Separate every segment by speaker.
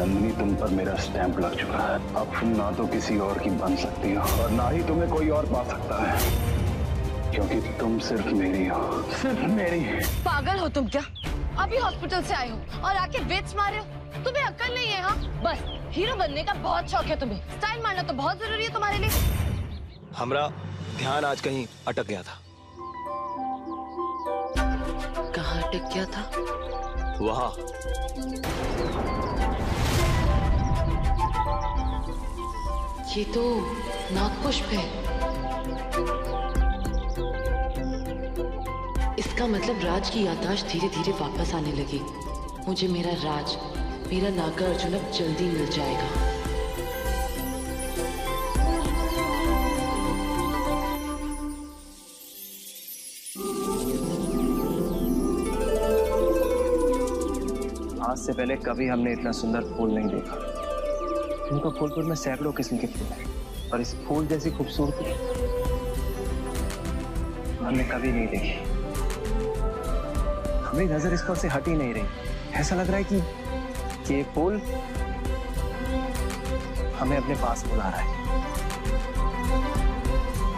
Speaker 1: नंदिनी, तुम पर मेरा स्टैंप लग चुका है। अब तुम ना तो किसी और की बन सकती हो और ना ही तुम्हें कोई और पा सकता है, क्योंकि तुम सिर्फ मेरी हो, सिर्फ मेरी।
Speaker 2: पागल हो तुम क्या? अभी हॉस्पिटल से आए हो और आके वेट्स मारे हो? तुम्हें अक्ल नहीं है? हाँ, बस हीरो बनने का बहुत शौक है तुम्हें। स्टाइल मारना तो बहुत जरूरी है तुम्हारे लिए।
Speaker 3: हमरा ध्यान आज कहीं अटक गया था।
Speaker 2: कहाँ अटक गया था?
Speaker 3: वहाँ।
Speaker 2: ये तो नागपुष्प है। इसका मतलब राज की याददाश्त धीरे धीरे वापस आने लगी। मुझे मेरा राज, मेरा नागार्जुन अब जल्दी मिल जाएगा।
Speaker 3: आज से पहले कभी हमने इतना सुंदर फूल नहीं देखा। इनको फूलपुर में सैकड़ों किस्म के फूल हैं और इस फूल जैसी खूबसूरती हमने कभी नहीं देखी। हमारी नजर इस पर से हट ही नहीं रही। ऐसा लग रहा है कि ये फूल हमें अपने पास बुला रहा है,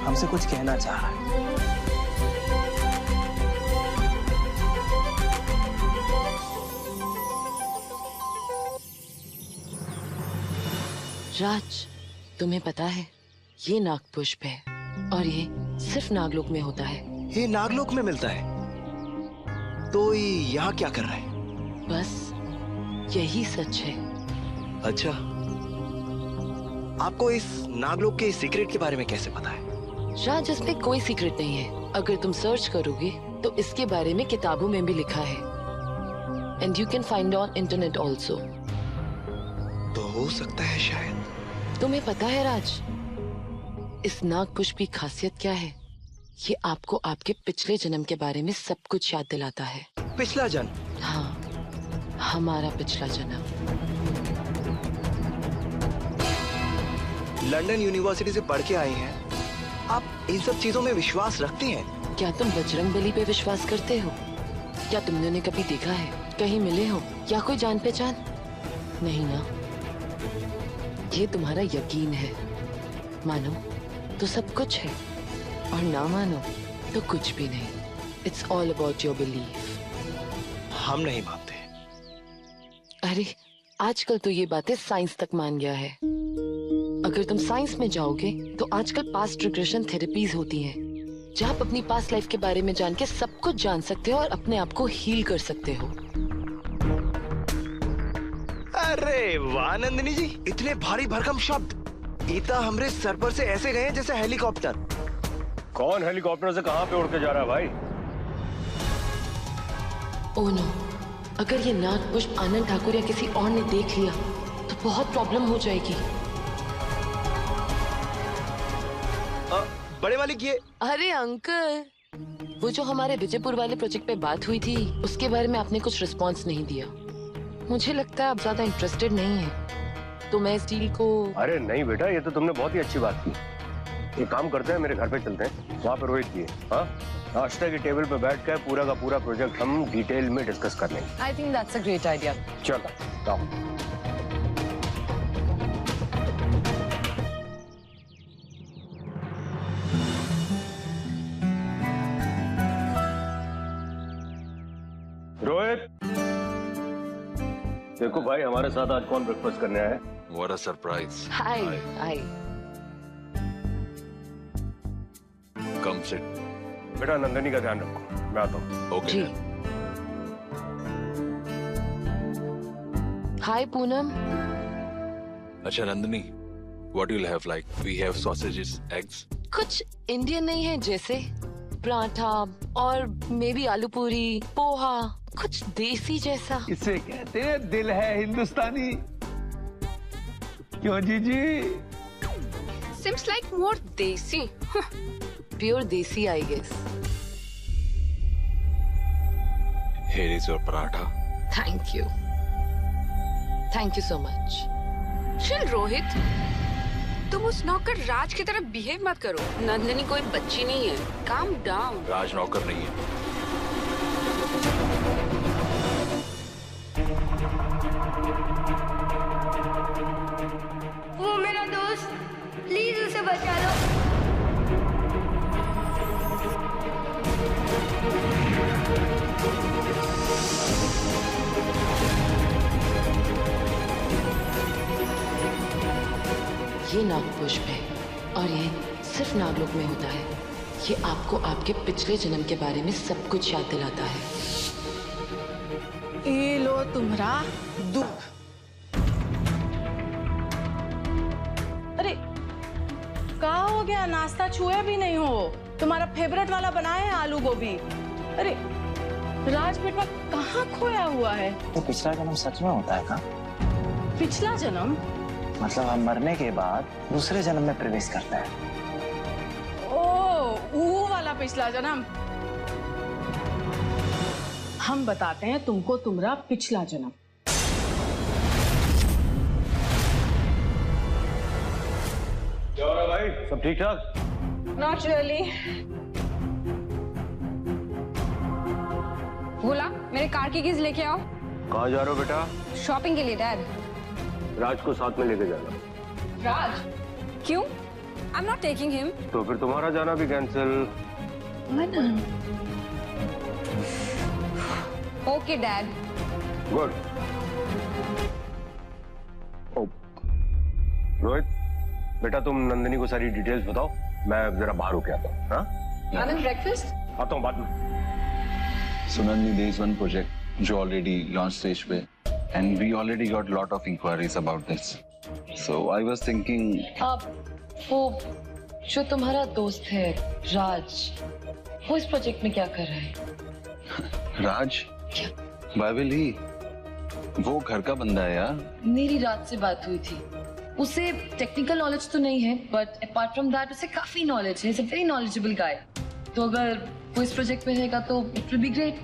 Speaker 3: हमसे कुछ कहना चाह रहा है।
Speaker 2: राज, तुम्हें पता है ये नागपुष्प है और ये सिर्फ नागलोक में होता है।
Speaker 3: ये नागलोक में मिलता है? तो ये यहाँ क्या कर रहा है?
Speaker 2: बस यही सच है।
Speaker 3: अच्छा, आपको इस नागलोक के सीक्रेट के बारे में कैसे पता है?
Speaker 2: राज, इसमें कोई सीक्रेट नहीं है। अगर तुम सर्च करोगे तो इसके बारे में किताबों में भी लिखा है। And you can find on internet also.
Speaker 3: तो हो सकता है शायद।
Speaker 2: तुम्हें पता है राज, इस नागपुष्प की खासियत क्या है? ये आपको आपके पिछले जन्म के बारे में सब कुछ याद दिलाता है।
Speaker 3: पिछला जन्म?
Speaker 2: हाँ, हमारा पिछला जन्म।
Speaker 3: लंदन यूनिवर्सिटी से पढ़ के आई हैं। आप इन सब चीजों में विश्वास रखती हैं?
Speaker 2: क्या तुम बजरंगबली पे विश्वास करते हो? क्या तुमने उन्हें कभी देखा है, कहीं मिले हो या कोई जान पहचान? नहीं ना? ये तुम्हारा यकीन है। मानो तो सब कुछ है और ना मानो तो कुछ भी नहीं। It's all about your belief.
Speaker 3: हम नहीं मानते।
Speaker 2: अरे आजकल तो ये बातें साइंस तक मान गया है। अगर तुम साइंस में जाओगे तो आजकल पास्ट रिग्रेशन थेरेपीज होती हैं, जहाँ आप अपनी पास्ट लाइफ के बारे में जान के सब कुछ जान सकते हो और अपने आप को हील कर सकते हो।
Speaker 3: अरे वाह नंदिनी जी, इतने भारी भरकम शब्द इतना हमरे सर पर से ऐसे गए जैसे हेलीकॉप्टर।
Speaker 1: कौन हेलीकॉप्टर से कहां पे उड़ के जा रहा है भाई?
Speaker 2: ओह नो, अगर ये नागपुष्प आनंद ठाकुर या किसी और ने देख लिया तो बहुत प्रॉब्लम हो जाएगी।
Speaker 3: बड़े मालिक ये।
Speaker 2: अरे अंकल, वो जो हमारे विजयपुर वाले प्रोजेक्ट पे बात हुई थी उसके बारे में आपने कुछ रिस्पॉन्स नहीं दिया। मुझे लगता है आप ज्यादा इंटरेस्टेड नहीं है, तो मैं इस डील को।
Speaker 1: अरे नहीं बेटा, ये तो तुमने बहुत ही अच्छी बात की। एक काम करते हैं, मेरे घर पे चलते हैं, वहाँ पे रोहित की है। हाँ, नाश्ते की टेबल पे बैठ कर पूरा का पूरा प्रोजेक्ट हम डिटेल में डिस्कस कर लेंगे।
Speaker 2: I think that's a great idea.
Speaker 1: चलो आओ। रोहित, देखो भाई, हमारे साथ आज कौन ब्रेकफास्ट करने आया है?
Speaker 4: What a surprise.
Speaker 2: Hi hi.
Speaker 4: Come sit.
Speaker 1: बेटा नंदिनी का ध्यान रखो, मैं आता हूँ।
Speaker 4: Okay.
Speaker 2: जी। हाय पूनम।
Speaker 4: अच्छा Nandini, what you'll have like? We have sausages, eggs.
Speaker 2: कुछ इंडियन नहीं है जैसे पराठा और मे बी आलू पूरी, पोहा, कुछ देसी जैसा।
Speaker 5: इसे कहते हैं दिल है हिंदुस्तानी। क्यों जीजी?
Speaker 6: Seems like more desi.
Speaker 2: Pure desi I guess.
Speaker 4: Here is your paratha.
Speaker 2: Thank you, thank you so much.
Speaker 6: Chill Rohit, तुम उस नौकर राज की तरह बिहेव मत करो। नंदिनी कोई बच्ची नहीं है। Calm down.
Speaker 4: राज नौकर नहीं है।
Speaker 7: प्लीज उसे बचा लो।
Speaker 2: ये नागपुष्प है और ये सिर्फ नागलोक में होता है। ये आपको आपके पिछले जन्म के बारे में सब कुछ याद दिलाता है।
Speaker 8: ये लो तुम्हारा दूध। अरे कहाँ हो गया? नाश्ता छुए भी नहीं हो। तुम्हारा फेवरेट वाला बनाए हैं आलू गोभी। अरे राज बेटा कहाँ खोया हुआ है?
Speaker 3: तो पिछला जन्म सच में होता है का?
Speaker 8: पिछला जन्म
Speaker 3: मतलब हम मरने के बाद दूसरे जन्म में प्रवेश करते हैं।
Speaker 8: वो वाला पिछला जन्म। हम बताते हैं तुमको तुम्हारा पिछला जन्म।
Speaker 1: क्या हो रहा है भाई? सब ठीक ठाक?
Speaker 6: Not really. बोला मेरे कार की कीज लेके आओ।
Speaker 1: कहाँ जा रहे हो बेटा?
Speaker 6: शॉपिंग के लिए डैड।
Speaker 1: राज को साथ में लेके जाना।
Speaker 6: राज? क्यों? I am not taking him.
Speaker 1: तो फिर तुम्हारा जाना भी cancel.
Speaker 6: Okay dad.
Speaker 1: Good. Rohit बेटा तुम नंदिनी को सारी डिटेल्स बताओ, मैं जरा बाहर होके आता हूँ। हाँ
Speaker 6: आनंद ब्रेकफास्ट?
Speaker 1: आता हूँ बाद में।
Speaker 4: So Nandini, there is one project जो already launch stage पे, and we already got lot of inquiries about this. So I was thinking.
Speaker 2: वो जो तुम्हारा दोस्त है राज, वो इस प्रोजेक्ट में क्या कर रहा है?
Speaker 4: राज?
Speaker 2: क्या?
Speaker 4: Why will he? वो घर का बंदा है यार।
Speaker 2: मेरी रात से बात हुई थी। उसे टेक्निकल नॉलेज तो नहीं है, बट अपार्ट फ्रॉम दैट उसे काफी नॉलेज है। इज अ वेरी नॉलेजेबल गाय। तो अगर वो इस प्रोजेक्ट में रहेगा तो it will be great.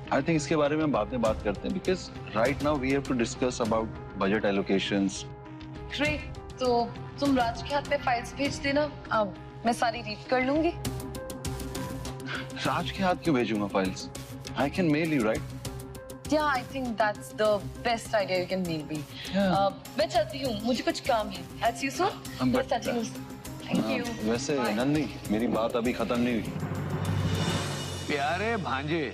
Speaker 4: I think इसके बारे में बाद में बात करते हैं, because right now we have to discuss about budget allocations.
Speaker 2: Great. तो तुम राज के हाथ में फाइल्स भेज देना, अब मैं सारी रीड कर लूंगी।
Speaker 4: राज के हाथ क्यों भेजूंगा files? I can mail you, right?
Speaker 2: Yeah, I think that's the best idea you can mail me. मैं चलती हूँ, मुझे कुछ काम है। I'll see you soon.
Speaker 4: But-
Speaker 2: Thank you.
Speaker 4: वैसे
Speaker 2: Bye.
Speaker 4: नंदिनी, मेरी बात अभी खत्म नहीं हुई।
Speaker 5: प्यारे भांजे,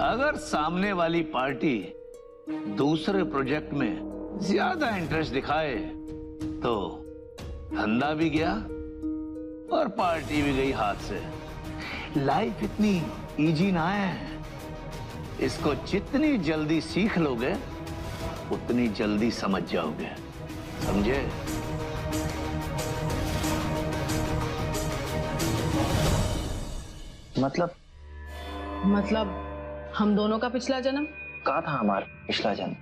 Speaker 5: अगर सामने वाली पार्टी दूसरे प्रोजेक्ट में ज्यादा इंटरेस्ट दिखाए तो धंधा भी गया और पार्टी भी गई हाथ से। लाइफ इतनी इजी ना है। इसको जितनी जल्दी सीख लोगे उतनी जल्दी समझ जाओगे, समझे?
Speaker 8: मतलब हम दोनों का पिछला जन्म?
Speaker 3: कहा था हमारा पिछला जन्म?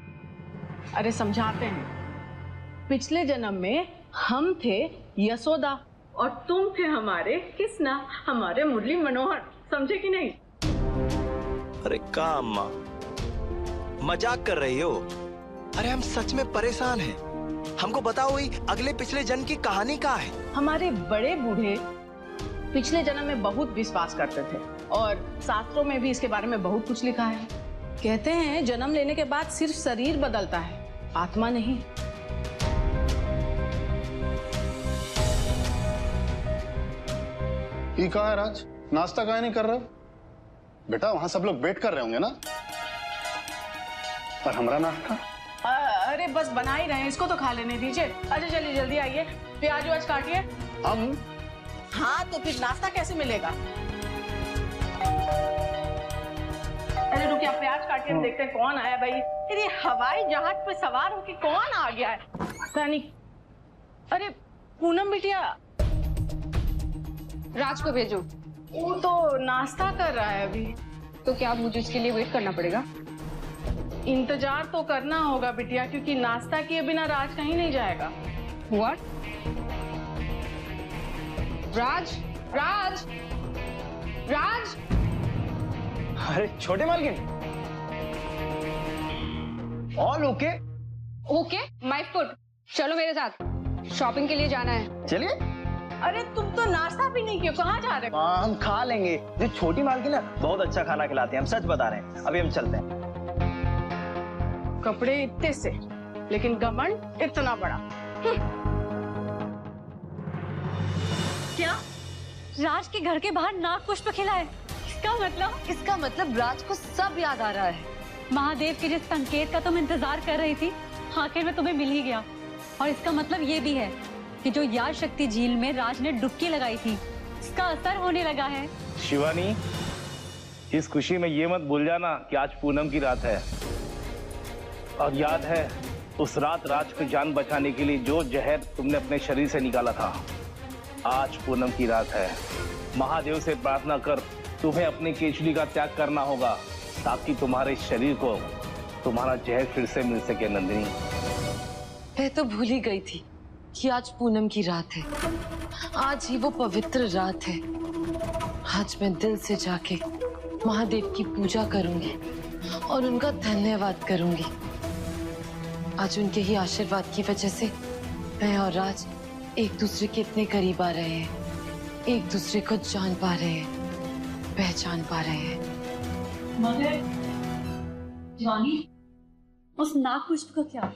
Speaker 8: अरे समझाते हैं। पिछले जन्म में हम थे यशोदा और तुम थे हमारे कृष्णा, हमारे मुरली मनोहर। समझे कि नहीं?
Speaker 9: अरे का अम्मा, मजाक कर रही हो? अरे हम सच में परेशान हैं। हमको बताओ ही अगले पिछले जन्म की कहानी क्या है?
Speaker 8: हमारे बड़े बूढ़े पिछले जन्म में बहुत विश्वास करते थे और शास्त्रों में भी इसके बारे में बहुत कुछ लिखा है। कहते हैं जन्म लेने के बाद सिर्फ शरीर बदलता है, आत्मा नहीं।
Speaker 10: ये कहाँ है राज? नाश्ता काहे नहीं कर रहे हो? बेटा वहां सब लोग वेट कर रहे होंगे ना? और हमारा नाश्ता?
Speaker 8: अरे बस बना ही रहे हैं, इसको तो खा लेने दीजिए। अच्छा चलिए जल्दी आइए, प्याज व्याज काटिए।
Speaker 10: हम?
Speaker 8: हाँ तो फिर नाश्ता कैसे मिलेगा? अरे रुकिए, प्याज काटिए, हम देखते हैं कौन आया भाई। अरे हवाई जहाज पे सवार होके कौन आ गया है? पता नहीं। अरे पूनम बिटिया,
Speaker 6: राज को भेजो।
Speaker 8: वो तो नाश्ता कर रहा है अभी।
Speaker 6: तो क्या मुझे इसके लिए वेट करना पड़ेगा?
Speaker 8: इंतजार तो करना होगा बिटिया, क्योंकि नाश्ता किए बिना राज कहीं नहीं जाएगा।
Speaker 6: What? राज, राज, राज।
Speaker 3: अरे छोटे मालकिन, all okay?
Speaker 6: Okay, my foot. चलो मेरे साथ, शॉपिंग के लिए जाना है।
Speaker 3: चलिए।
Speaker 8: अरे तुम तो नाश्ता भी नहीं किया, कहाँ जा रहे हो?
Speaker 3: हाँ हम खा लेंगे। जो छोटी मालकिन है बहुत अच्छा खाना खिलाती है, हम सच बता रहे हैं। अभी हम चलते हैं।
Speaker 8: कपड़े इतने से, लेकिन घमंड इतना बड़ा।
Speaker 7: राज के घर के बाहर नाग पुष्प खिला है। इसका मतलब राज को सब याद आ रहा है। महादेव के जिस संकेत का तुम इंतजार कर रही थी, आखिर में तुम्हें मिल ही गया। और इसका मतलब ये भी है कि जो याद शक्ति झील में राज ने डुबकी लगाई थी, इसका असर होने लगा है।
Speaker 11: शिवानी, इस खुशी में ये मत भूल जाना कि आज पूनम की रात है। और याद है उस रात राज को जान बचाने के लिए जो जहर तुमने अपने शरीर से निकाला था। आज पूनम की रात है। महादेव से प्रार्थना कर तुम्हें अपनी केचुली का त्याग करना होगा, ताकि तुम्हारे शरीर को तुम्हारा जहर फिर से मिल सके। नंदिनी,
Speaker 2: मैं तो भूल ही गई थी कि आज पूनम की रात है। आज ही वो पवित्र रात है। आज मैं दिल से जाके महादेव की पूजा करूंगी और उनका धन्यवाद करूंगी। आज उनके ही आशीर्वाद की वजह से मैं और राज एक दूसरे के इतने करीब आ रहे हैं, एक दूसरे को जान पा रहे हैं, पहचान पा रहे हैं।
Speaker 7: मगर शिवानी, उस नाग पुष्प का क्या?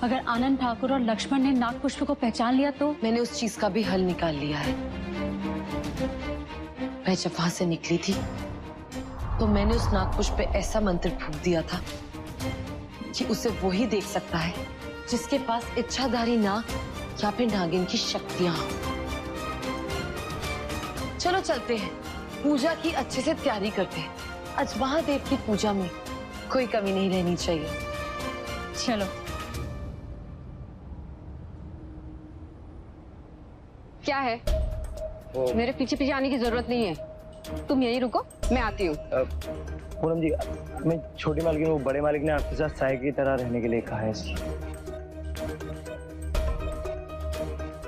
Speaker 7: अगर आनंद ठाकुर और लक्ष्मण ने नाग पुष्प को पहचान लिया तो?
Speaker 2: मैंने उस चीज का भी हल निकाल लिया है। मैं जब वहां से निकली थी तो मैंने उस नाग पुष्प पे ऐसा मंत्र फूंक दिया था कि उसे वो ही देख सकता है जिसके पास इच्छाधारी नाग या फिर नागिन की शक्तियां हो। चलो चलते हैं, पूजा की अच्छे से तैयारी करते हैं। आज महादेव की पूजा में कोई कमी नहीं रहनी चाहिए।
Speaker 7: चलो।
Speaker 6: क्या है? मेरे पीछे पीछे आने की जरूरत नहीं है, तुम यहीं रुको, मैं आती हूँ।
Speaker 3: पूनम जी, मैं छोटी मालिक, वो बड़े मालिक ने आपके साथ साय की तरह रहने के लिए कहा है।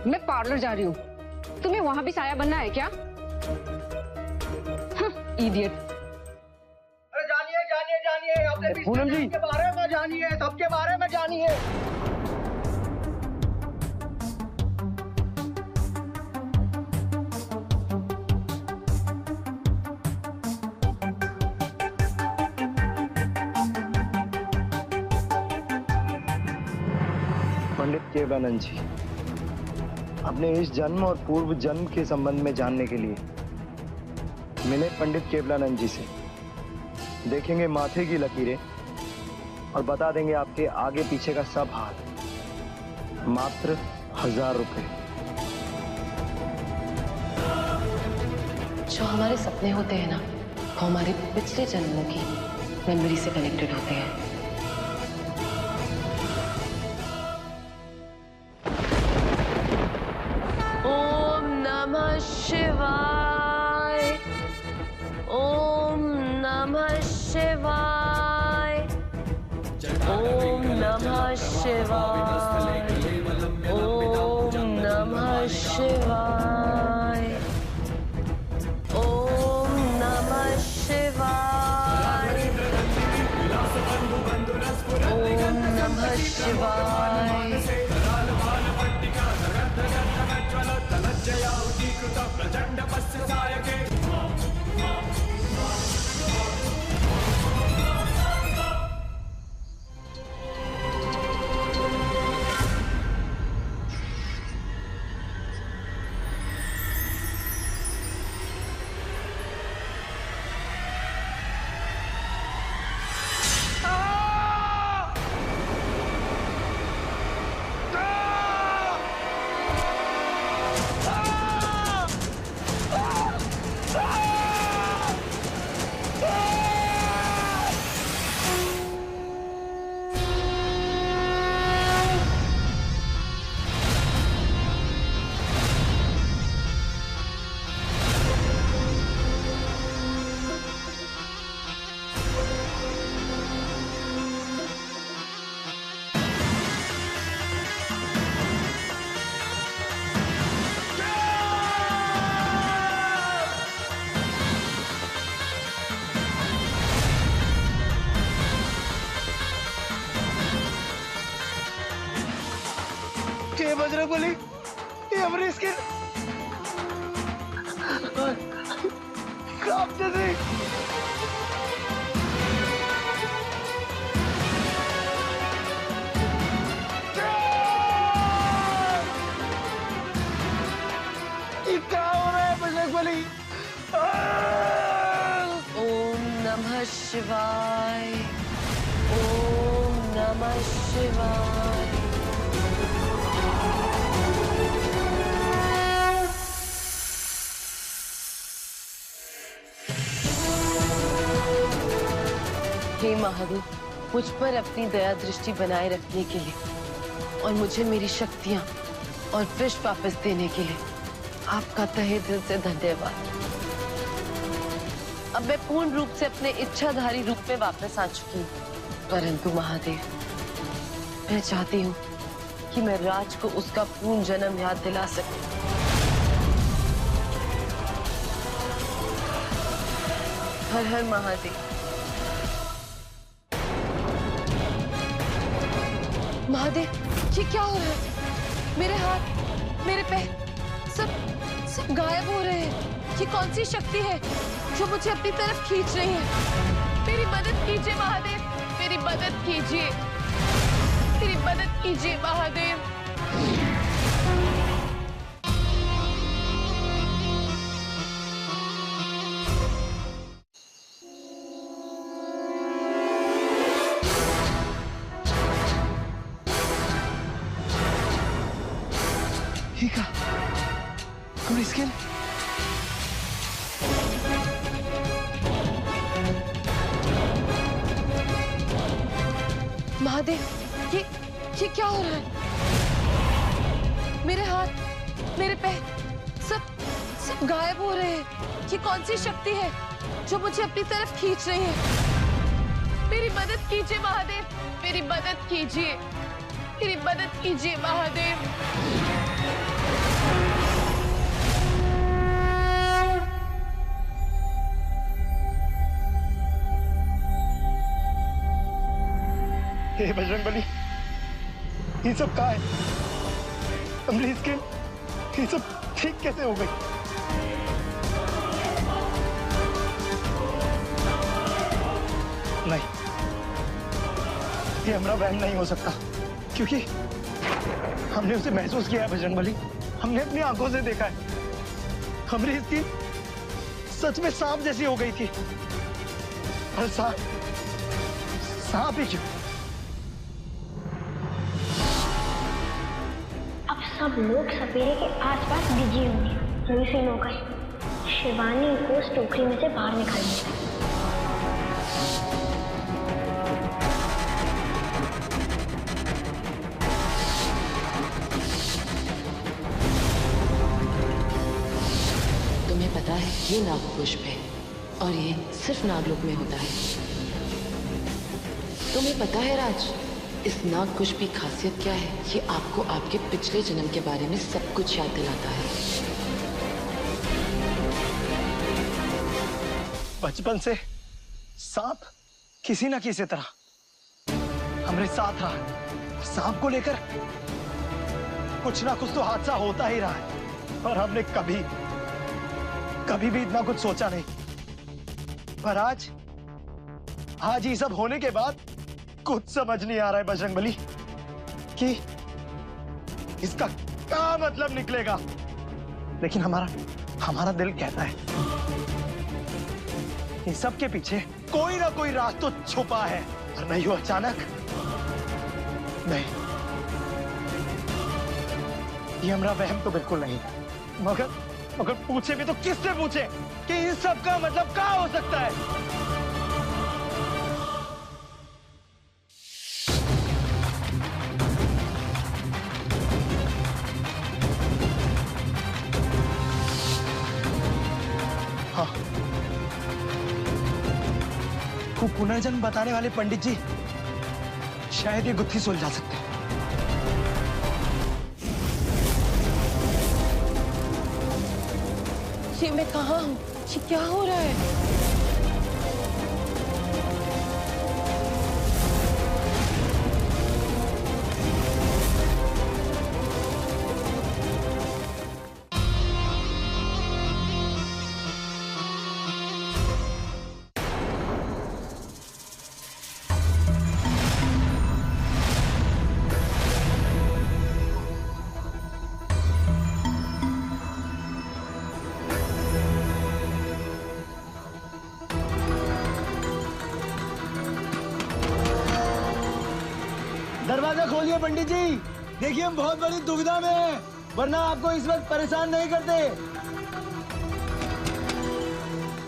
Speaker 6: मैं पार्लर जा रही हूँ, तुम्हें वहां भी साया बनना है क्या? इडियट।
Speaker 9: अरे जानिए जानिए जानिए, अपने
Speaker 3: पूनम जी
Speaker 9: के बारे में जानिए, सबके बारे में जानिए।
Speaker 3: पंडित केवलानंद जी, अपने इस जन्म और पूर्व जन्म के संबंध में जानने के लिए मिले पंडित केवलानंद जी से। देखेंगे माथे की लकीरें और बता देंगे आपके आगे पीछे का सब हाल। मात्र 1000 रुपए।
Speaker 2: जो हमारे सपने होते हैं ना, वो हमारे पिछले जन्मों की मेमोरी से कनेक्टेड होते हैं। ओम नमः शिवाय, ओम नमः शिवाय, ओम नमः शिवाय, ओम नमः शिवाय, ओम नमः शिवाय, ओम नमः शिवाय।
Speaker 9: बजरंगबली, ये हमारी स्किन कांप जैसी। ये क्या हो रहा है बजरंगबली?
Speaker 2: शिवाय। ओम नमः शिवाय। हे महादेव, मुझ पर अपनी दया दृष्टि बनाए रखने के लिए और मुझे मेरी शक्तियां और विष वापस देने के लिए आपका तहे दिल से धन्यवाद। अब मैं पूर्ण रूप से अपने इच्छाधारी रूप में वापस आ चुकी हूँ, परंतु महादेव, मैं चाहती हूँ कि मैं राज को उसका पूर्ण जन्म याद दिला सकूं। हर हर महादेव। महादेव, ये क्या हो रहा है? मेरे हाथ, मेरे पैर सब गायब हो रहे हैं। ये कौन सी शक्ति है जो मुझे अपनी तरफ खींच रही है? मेरी मदद कीजिए महादेव, मेरी मदद कीजिए, मेरी मदद कीजिए महादेव।
Speaker 3: ठीक है, हमारी स्किन
Speaker 2: महादेव, ये क्या हो रहा है? मेरे हाथ, मेरे पैर सब गायब हो रहे हैं। ये कौन सी शक्ति है जो मुझे अपनी तरफ खींच रही है? मेरी मदद कीजिए महादेव, मेरी मदद कीजिए, मेरी मदद कीजिए महादेव।
Speaker 3: हे बजरंगबली, ये सब कहाँ है? हमारी स्किन ये सब ठीक कैसे हो गई? नहीं, ये हमारा वहम नहीं हो सकता, क्योंकि हमने उसे महसूस किया है बजरंगबली। हमने अपनी आंखों से देखा है। हमारी स्किन सच में सांप जैसी हो गई थी। और सांप ही क्यों?
Speaker 12: सब लोग सपेरे के आसपास बिजी होंगे। रिफिल हो गए। शिवानी को उस टोकरी में से बाहर निकाल दिया।
Speaker 2: तुम्हें पता है, ये नागपुष्प है और ये सिर्फ नागलोक में होता है। तुम्हें पता है राज, इस नागपुष्प की खासियत क्या है? ये आपको आपके पिछले जन्म के बारे में सब कुछ याद दिलाता है।
Speaker 3: बचपन से सांप किसी न किसी तरह हमारे साथ रहा। सांप को लेकर कुछ ना कुछ तो हादसा होता ही रहा है, और हमने कभी भी इतना कुछ सोचा नहीं। पर आज ये सब होने के बाद कुछ समझ नहीं आ रहा है बजरंगबली कि इसका क्या मतलब निकलेगा। लेकिन हमारा दिल कहता है इन सब के पीछे कोई ना कोई राज तो छुपा है। और नहीं हो अचानक, नहीं, ये हमारा वहम तो बिल्कुल नहीं है। मगर पूछे भी तो किससे पूछे कि इन सब का मतलब क्या हो सकता है? पुनर्जन्म बताने वाले पंडित जी शायद ये गुत्थी सुलझा सकते हैं।
Speaker 2: ये मैं कहाँ हूँ? ये क्या हो रहा है?
Speaker 3: खोलिए पंडित जी। देखिए हम बहुत बड़ी दुविधा में हैं, वरना आपको इस वक्त परेशान नहीं करते।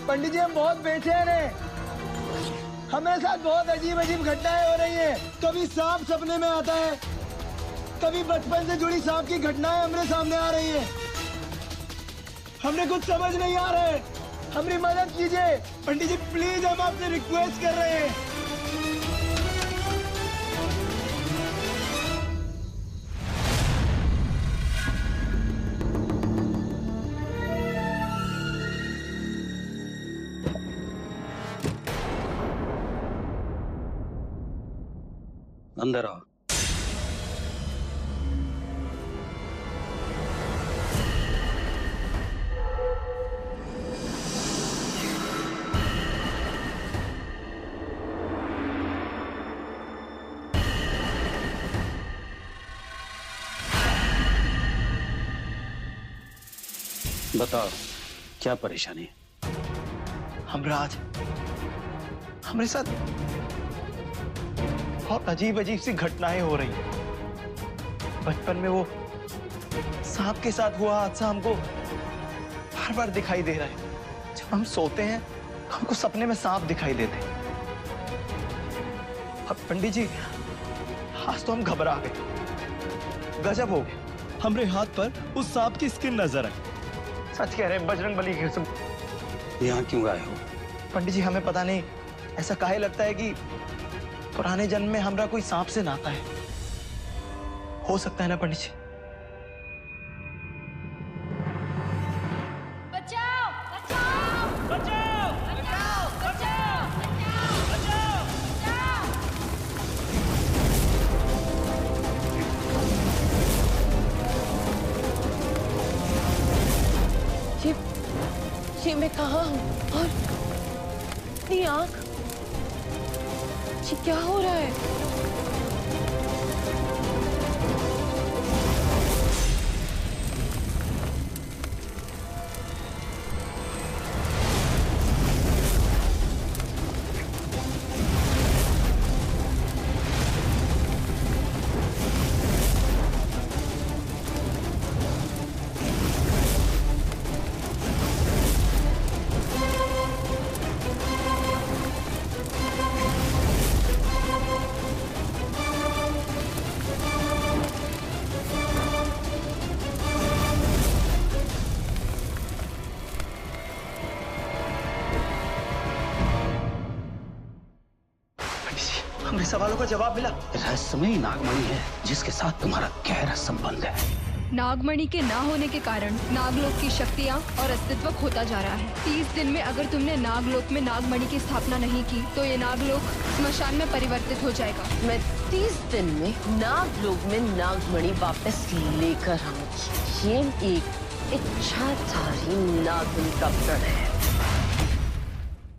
Speaker 3: पंडित जी हम बहुत बेचैन हैं, हमारे साथ बहुत अजीब अजीब घटनाएं हो रही हैं। कभी सांप सपने में आता है, कभी बचपन से जुड़ी सांप की घटनाएं हमारे सामने आ रही हैं। हमने कुछ समझ नहीं आ रहा है, हमारी मदद कीजिए पंडित जी प्लीज, हम आपसे रिक्वेस्ट कर रहे हैं।
Speaker 13: अंदर आओ। बताओ क्या परेशानी है?
Speaker 9: हमराज, हमारे साथ बहुत अजीब अजीब सी घटनाएं हो रही हैं। बचपन में वो सांप के साथ हुआ हादसा हमको बार बार दिखाई दे रहा है। जब हम सोते हैं हमको सपने में सांप दिखाई देते हैं। अब पंडित जी आज तो हम घबरा गए, गजब हो गया। हमरे हाथ पर उस सांप की स्किन नजर आई। सच कह रहे हैं, बजरंगबली की कसम।
Speaker 13: यहाँ क्यों आए हो?
Speaker 9: पंडित जी हमें पता नहीं, ऐसा काहे लगता है कि पुराने जन्म में हमरा कोई सांप से नाता है। हो सकता है ना पंडित जी?
Speaker 14: बचाओ बचाओ बचाओ बचाओ बचाओ बचाओ बचाओ।
Speaker 2: ये मैं कहाँ हूँ और इतनी आँख, ये क्या हो रहा है?
Speaker 9: हमारे सवालों का जवाब मिला।
Speaker 13: रहस्यमयी नागमणि है जिसके साथ तुम्हारा गहरा संबंध है।
Speaker 15: नागमणि के ना होने के कारण नागलोक की शक्तियाँ और अस्तित्व खोता जा रहा है। 30 दिन में अगर तुमने नागलोक में नागमणि की स्थापना नहीं की तो ये नागलोक स्मशान में परिवर्तित हो जाएगा।
Speaker 2: मैं 30 दिन में नागलोक में नागमणि वापस लेकर आऊंगी। ये एक इच्छाधारी नागिन का प्रण है।